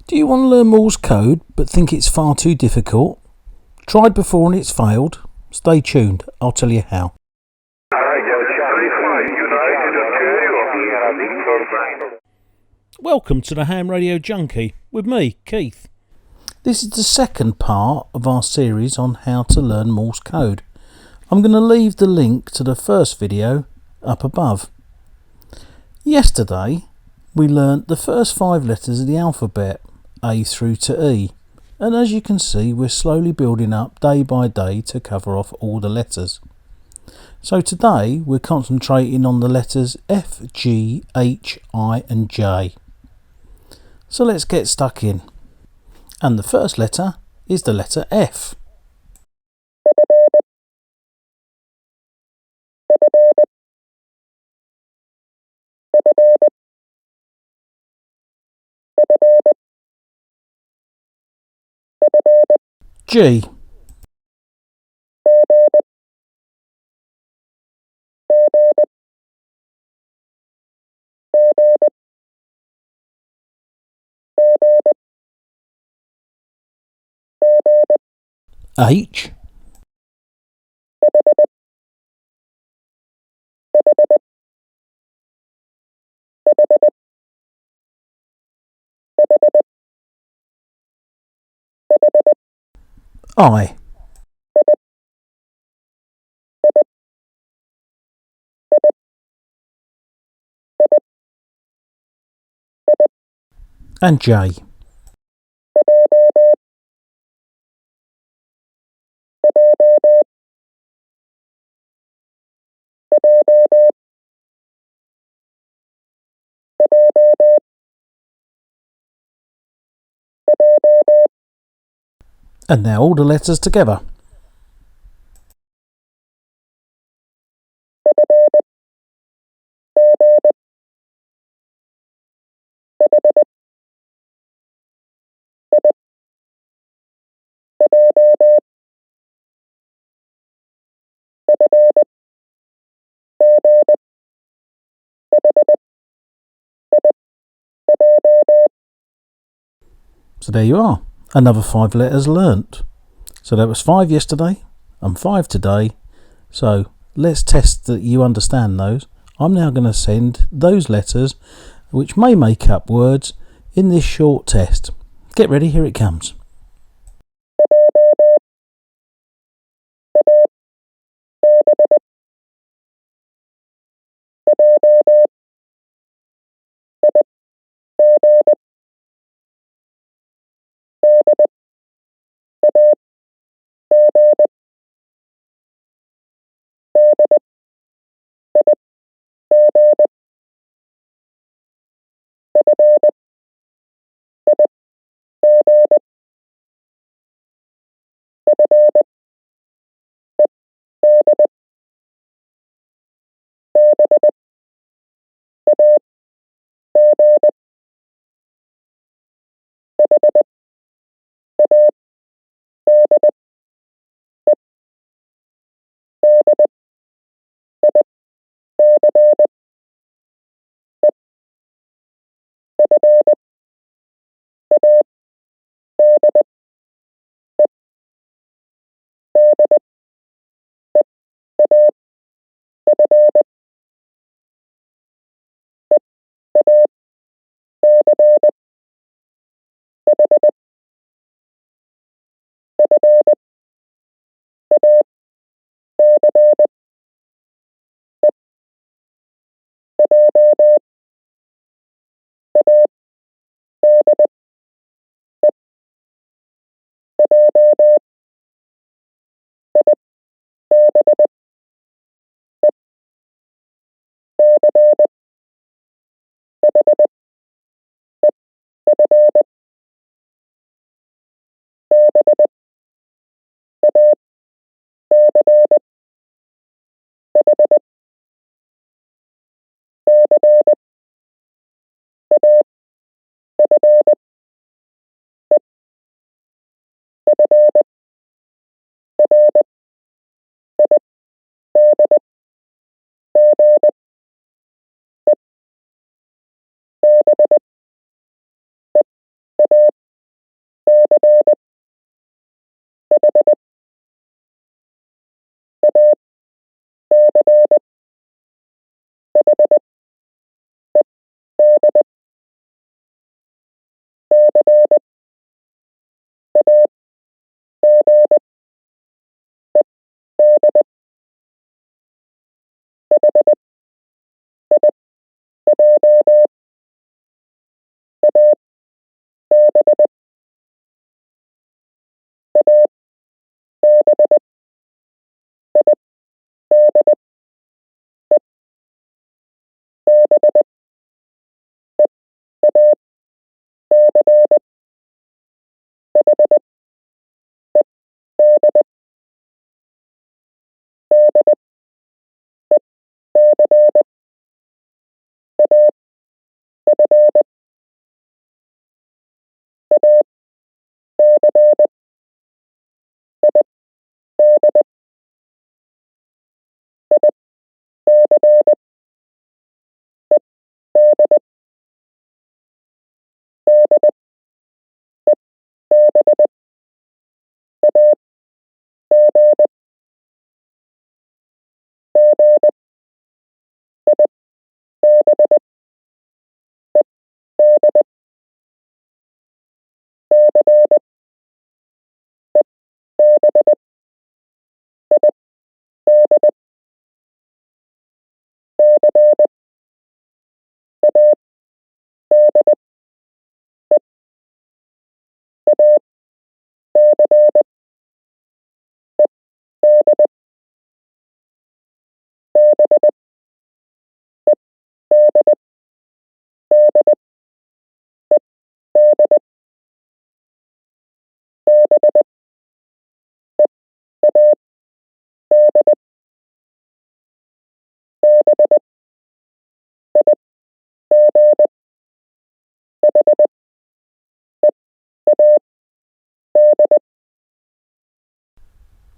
Do you want to learn Morse code but think it's far too difficult? Tried before and it's failed? Stay tuned, I'll tell you how. Welcome to the Ham Radio Junkie with me, Keith. This is the second part of our series on how to learn Morse code. I'm going to leave the link to the first video up above. Yesterday we learnt the first 5 letters of the alphabet, A through to E, and as you can see we're slowly building up day by day to cover off all the letters. So today we're concentrating on the letters F, G, H, I and J. So let's get stuck in. And the first letter is the letter F. G. H. I. And J. And now all the letters together. So there you are, another 5 letters learnt. So that was 5 yesterday and 5 today. So let's test that you understand those. I'm now going to send those letters, which may make up words, in this short test. Get ready, here it comes.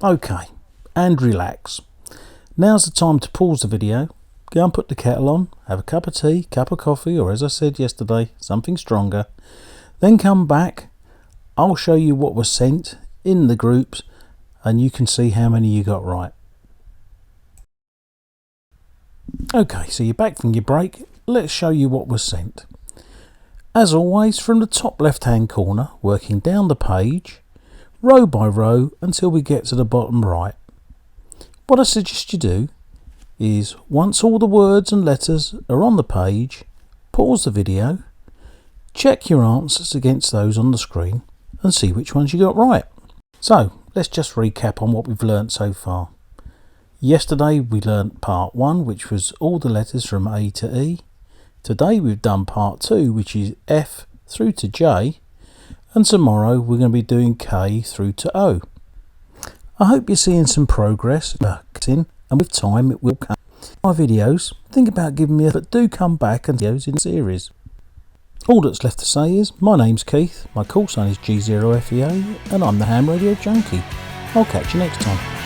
Okay, and relax. Now's the time to pause the video, go and put the kettle on, have a cup of tea, cup of coffee, or as I said yesterday, something stronger. Then come back, I'll show you what was sent in the groups and you can see how many you got right. Okay, so you're back from your break. Let's show you what was sent. As always, from the top left hand corner, working down the page, row by row until we get to the bottom right. What I suggest you do is, once all the words and letters are on the page, pause the video, check your answers against those on the screen and see which ones you got right. So let's just recap on what we've learnt so far. Yesterday we learnt part 1, which was all the letters from A to E. Today we've done part 2, which is F through to J, and tomorrow we're going to be doing K through to O. I hope you're seeing some progress, and with time it will come. My videos, think about giving me a, but do come back and videos in the series. All that's left to say is, my name's Keith, my call sign is G0FEA, and I'm the Ham Radio Junkie. I'll catch you next time.